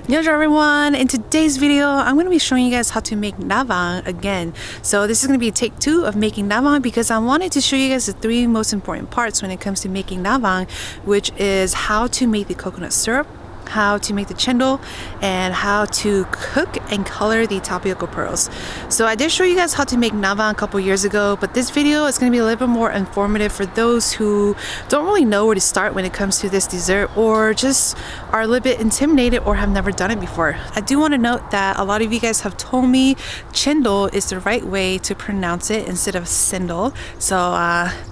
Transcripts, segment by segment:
Yo everyone, in today's video I'm going to be showing you guys how to make Naab Vaam again. So this is going to be take 2 of making Naab Vaam because I wanted to show you guys the 3 most important parts when it comes to making Naab Vaam, which is how to make the coconut syrup, how to make the chendol, and how to cook and color the tapioca pearls. So I did show you guys how to make Naab Vaam a couple years ago, but this video is going to be a little bit more informative for those who don't really know where to start when it comes to this dessert, or just are a little bit intimidated or have never done it before. I do want to note that a lot of you guys have told me chendol is the right way to pronounce it instead of sendol. So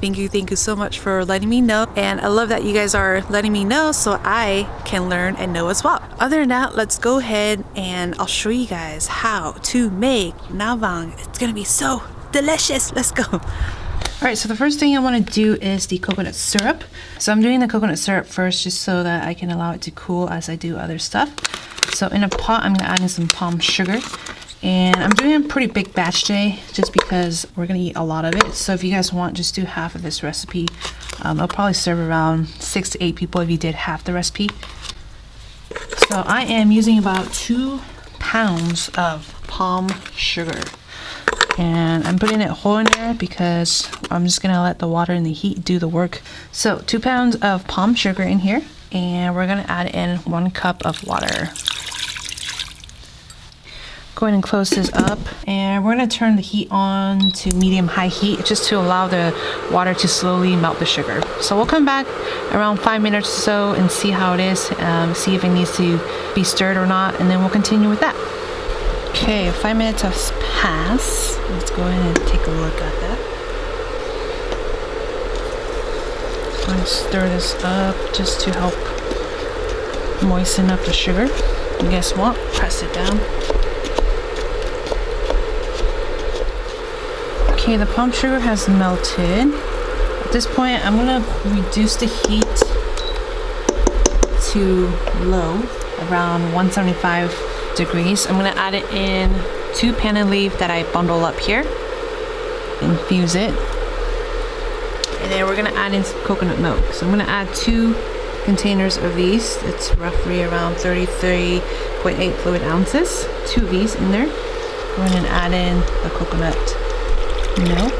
thank you so much for letting me know, and I love that you guys are letting me know so I can learn and know as well. Other than that, let's go ahead and I'll show you guys how to make Naab Vaam. It's gonna be so delicious. Let's go. Alright, so the first thing I want to do is the coconut syrup. So I'm doing the coconut syrup first just so that I can allow it to cool as I do other stuff. So in a pot, I'm going to add in some palm sugar. And I'm doing a pretty big batch today just because we're going to eat a lot of it. So if you guys want, just do half of this recipe. I'll probably serve around 6 to 8 people if you did half the recipe. So I am using about 2 pounds of palm sugar. And I'm putting it whole in there because I'm just gonna let the water and the heat do the work. So 2 pounds of palm sugar in here, and we're gonna add in 1 cup of water. Go ahead and close this up, and we're gonna turn the heat on to medium-high heat just to allow the water to slowly melt the sugar. So we'll come back around 5 minutes or so and see how it is, see if it needs to be stirred or not, and then we'll continue with that. Okay, 5 minutes has passed. Let's go ahead and take a look at that. I'm going to stir this up just to help moisten up the sugar. And guess what? Press it down. Okay, the palm sugar has melted. At this point, I'm going to reduce the heat to low, around 175 degrees. I'm going to add it in 2 pandan leaf that I bundle up here, infuse it, and then we're going to add in some coconut milk. So I'm going to add 2 containers of these. It's roughly around 33.8 fluid ounces. 2 of these in there. Go ahead and add in the coconut milk.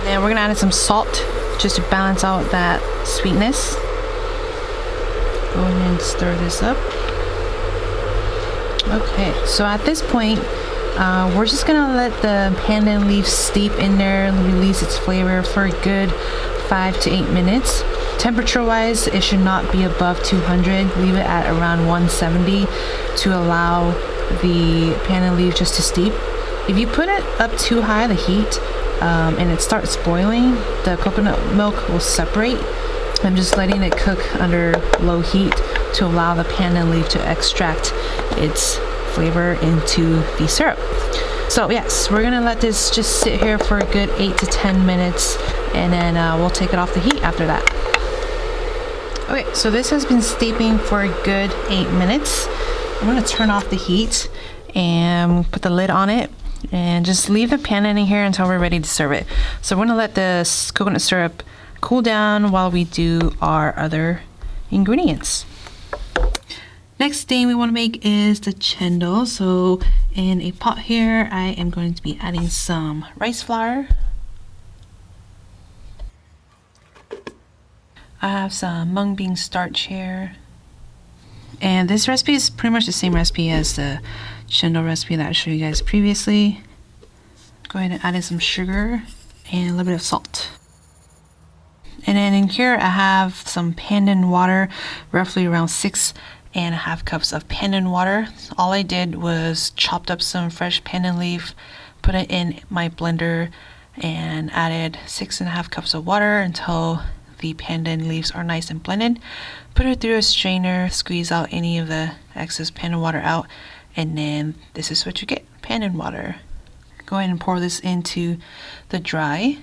And we're gonna add in some salt just to balance out that sweetness. Go ahead and stir this up. Okay, so at this point, we're just gonna let the pandan leaf steep in there and release its flavor for a good 5 to 8 minutes. Temperature wise, it should not be above 200. Leave it at around 170 to allow the pandan leaf just to steep. If you put it up too high, the heat, and it starts boiling, the coconut milk will separate. I'm just letting it cook under low heat to allow the pandan leaf to extract its flavor into the syrup. So yes, we're gonna let this just sit here for a good 8 to 10 minutes, and then we'll take it off the heat after that. Okay, so this has been steeping for a good 8 minutes. I'm gonna turn off the heat and put the lid on it, and just leave the pandan in here until we're ready to serve it. So we're gonna let the coconut syrup cool down while we do our other ingredients. Next thing we want to make is the chendol. So in a pot here, I am going to be adding some rice flour. I have some mung bean starch here. And this recipe is pretty much the same recipe as the chendol recipe that I showed you guys previously. Go ahead and add in some sugar and a little bit of salt. And then in here I have some pandan water, roughly around 6.5 cups of pandan water. All I did was chopped up some fresh pandan leaf, put it in my blender, and added 6.5 cups of water until the pandan leaves are nice and blended. Put it through a strainer, squeeze out any of the excess pandan water out, and then this is what you get, pandan water. Go ahead and pour this into the dry.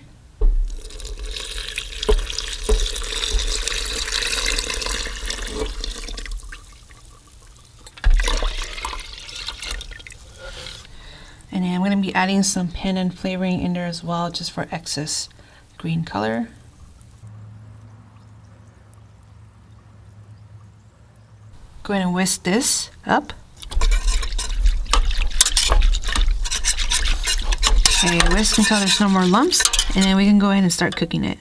And then I'm going to be adding some pandan flavoring in there as well, just for excess green color. Go ahead and whisk this up. Okay, whisk until there's no more lumps, and then we can go ahead and start cooking it.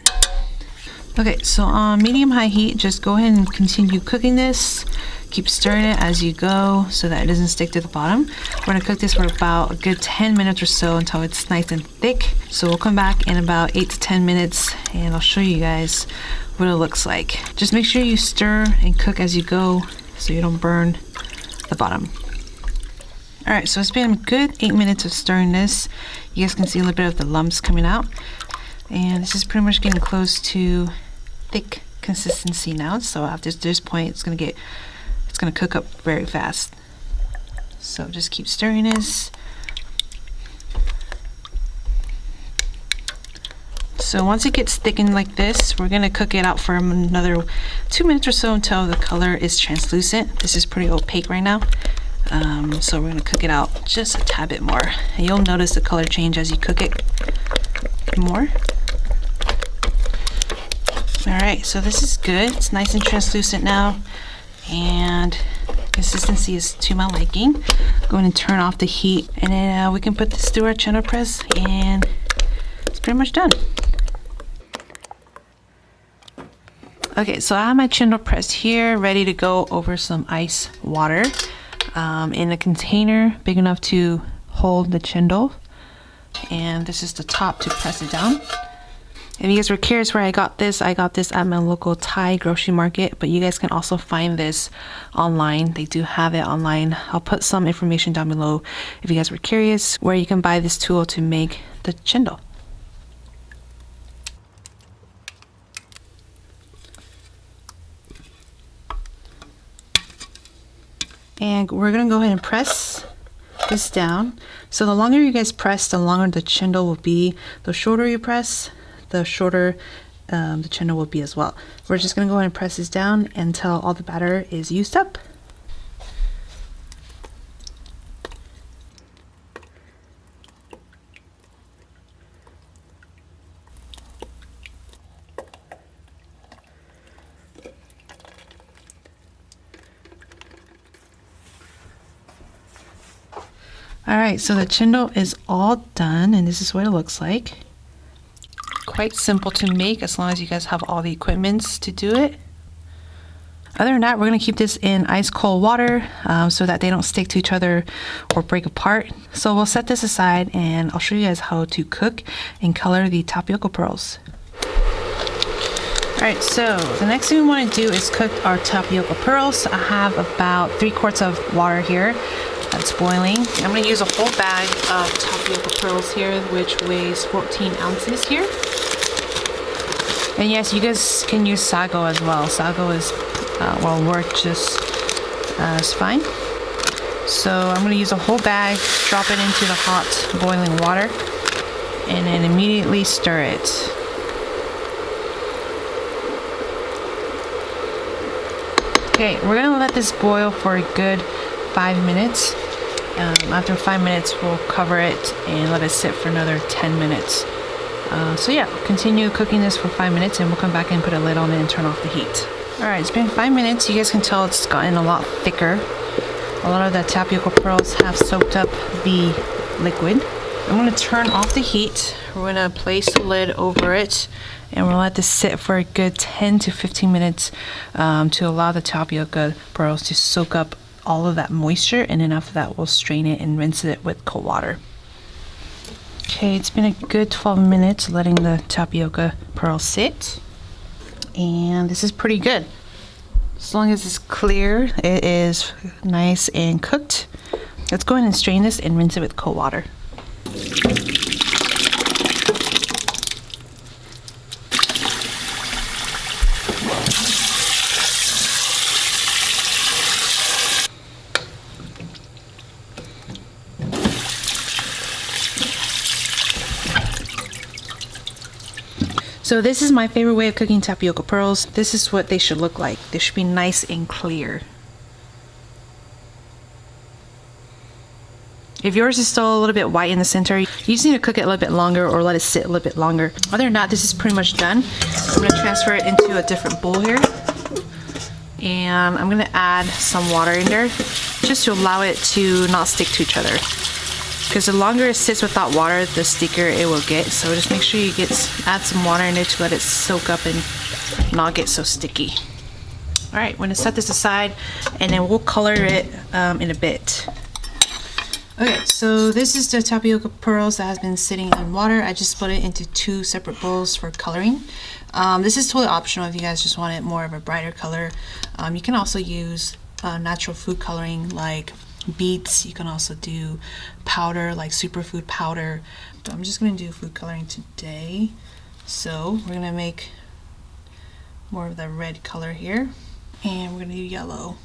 Okay, so on medium-high heat, just go ahead and continue cooking this. Keep stirring it as you go so that it doesn't stick to the bottom. We're gonna cook this for about a good 10 minutes or so until it's nice and thick. So we'll come back in about 8 to 10 minutes and I'll show you guys what it looks like. Just make sure you stir and cook as you go so you don't burn the bottom. All right, so it's been a good 8 minutes of stirring this. You guys can see a little bit of the lumps coming out. And this is pretty much getting close to thick consistency now. So after this point, it's gonna cook up very fast. So just keep stirring this. So once it gets thickened like this, we're gonna cook it out for another 2 minutes or so until the color is translucent. This is pretty opaque right now. So we're gonna cook it out just a tad bit more. And you'll notice the color change as you cook it more. All right, so this is good. It's nice and translucent now. And consistency is to my liking. Going to turn off the heat, and then we can put this through our chendol press, and it's pretty much done. Okay, so I have my chendol press here, ready to go over some ice water in a container big enough to hold the chendol, and this is the top to press it down. If you guys were curious where I got this at my local Thai grocery market, but you guys can also find this online. They do have it online. I'll put some information down below if you guys were curious where you can buy this tool to make the chendol. And we're gonna go ahead and press this down. So the longer you guys press, the longer the chendol will be. The shorter you press, the shorter the chendol will be as well. We're just gonna go ahead and press this down until all the batter is used up. All right, so the chendol is all done, and this is what it looks like. Quite simple to make as long as you guys have all the equipments to do it. Other than that, we're gonna keep this in ice cold water so that they don't stick to each other or break apart. So we'll set this aside and I'll show you guys how to cook and color the tapioca pearls. All right, so the next thing we wanna do is cook our tapioca pearls. I have about 3 quarts of water here that's boiling. I'm gonna use a whole bag of tapioca pearls here, which weighs 14 ounces here. And yes, you guys can use sago as well. Sago is will work just as fine. So I'm gonna use a whole bag, drop it into the hot boiling water, and then immediately stir it. Okay, we're gonna let this boil for a good 5 minutes. After 5 minutes, we'll cover it and let it sit for another 10 minutes. So yeah, continue cooking this for 5 minutes and we'll come back and put a lid on it and turn off the heat. All right, it's been 5 minutes. You guys can tell it's gotten a lot thicker. A lot of the tapioca pearls have soaked up the liquid. I'm gonna turn off the heat. We're gonna place the lid over it and we'll let this sit for a good 10 to 15 minutes to allow the tapioca pearls to soak up all of that moisture, and then after that we'll strain it and rinse it with cold water. Okay, it's been a good 12 minutes letting the tapioca pearls sit, and this is pretty good. As long as it's clear, it is nice and cooked. Let's go ahead and strain this and rinse it with cold water. So this is my favorite way of cooking tapioca pearls. This is what they should look like. They should be nice and clear. If yours is still a little bit white in the center, you just need to cook it a little bit longer or let it sit a little bit longer. Other than that, this is pretty much done. I'm gonna transfer it into a different bowl here. And I'm gonna add some water in there just to allow it to not stick to each other. Because the longer it sits without water, the stickier it will get. So just make sure you add some water in there to let it soak up and not get so sticky. All right, we're gonna set this aside and then we'll color it in a bit. Okay, so this is the tapioca pearls that has been sitting in water. I just split it into 2 separate bowls for coloring. This is totally optional if you guys just want it more of a brighter color. You can also use natural food coloring like beets. You can also do powder like superfood powder. But I'm just gonna do food coloring today. So we're gonna make more of the red color here. And we're gonna do yellow.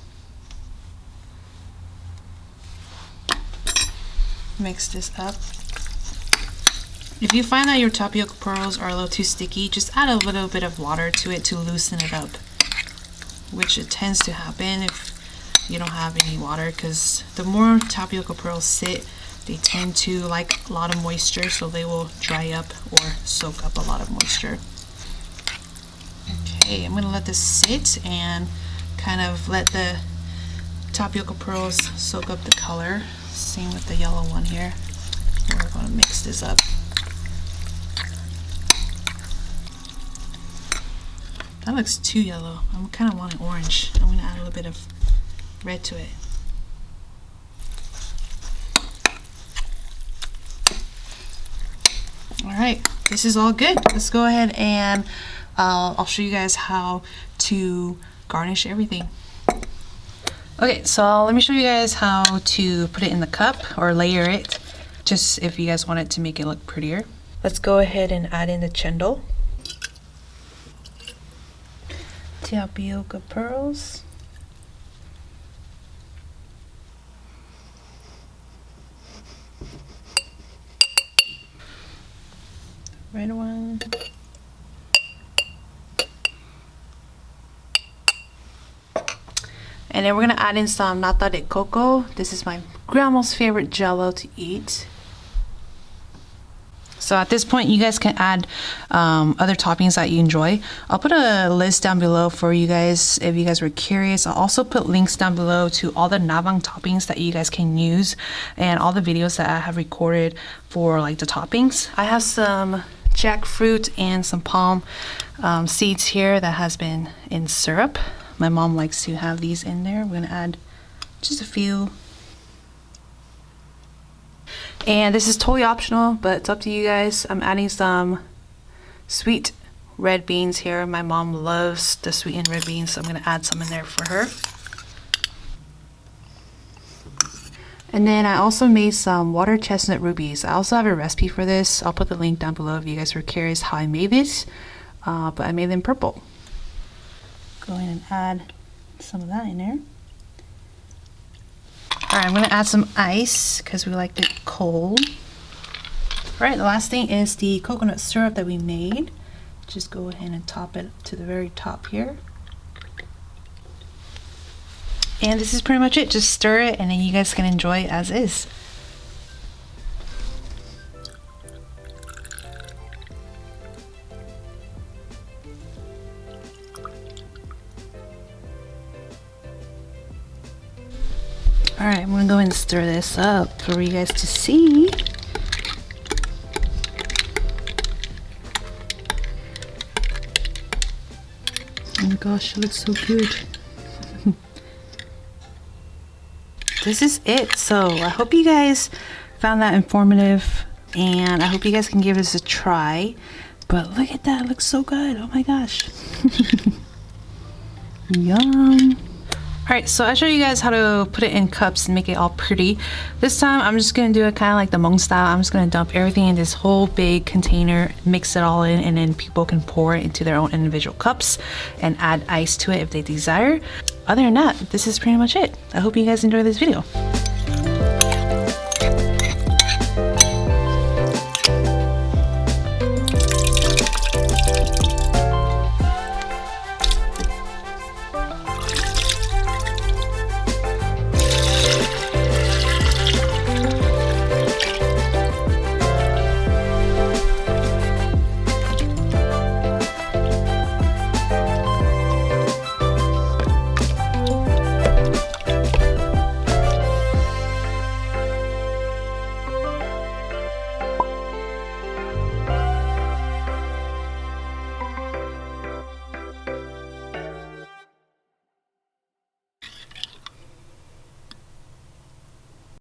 Mix this up. If you find that your tapioca pearls are a little too sticky, just add a little bit of water to it to loosen it up, which it tends to happen if you don't have any water, because the more tapioca pearls sit, they tend to like a lot of moisture, so they will dry up or soak up a lot of moisture. Okay, I'm gonna let this sit and kind of let the tapioca pearls soak up the color. Same with the yellow one here. We're going to mix this up. That looks too yellow. I kind of want an orange. I'm going to add a little bit of red to it. Alright, this is all good. Let's go ahead and I'll show you guys how to garnish everything. Okay, so let me show you guys how to put it in the cup or layer it, just if you guys want it to make it look prettier. Let's go ahead and add in the chendol, tapioca pearls, red one, and then we're gonna add in some nata de coco. This is my grandma's favorite jello to eat. So at this point, you guys can add other toppings that you enjoy. I'll put a list down below for you guys if you guys were curious. I'll also put links down below to all the Naab Vaam toppings that you guys can use and all the videos that I have recorded for like the toppings. I have some jackfruit and some palm seeds here that has been in syrup. My mom likes to have these in there. I'm gonna add just a few. And this is totally optional, but it's up to you guys. I'm adding some sweet red beans here. My mom loves the sweetened red beans, so I'm gonna add some in there for her. And then I also made some water chestnut rubies. I also have a recipe for this. I'll put the link down below if you guys were curious how I made this, but I made them purple. Go ahead and add some of that in there. Alright, I'm going to add some ice because we like it cold. Alright, the last thing is the coconut syrup that we made. Just go ahead and top it to the very top here. And this is pretty much it. Just stir it and then you guys can enjoy it as is. Alright, I'm gonna go ahead and stir this up for you guys to see. Oh my gosh, it looks so good. This is it. So I hope you guys found that informative and I hope you guys can give this a try. But look at that, it looks so good. Oh my gosh. Yum. Alright, so I show you guys how to put it in cups and make it all pretty. This time I'm just going to do it kind of like the Hmong style. I'm just going to dump everything in this whole big container, mix it all in, and then people can pour it into their own individual cups and add ice to it if they desire. Other than that, this is pretty much it. I hope you guys enjoyed this video.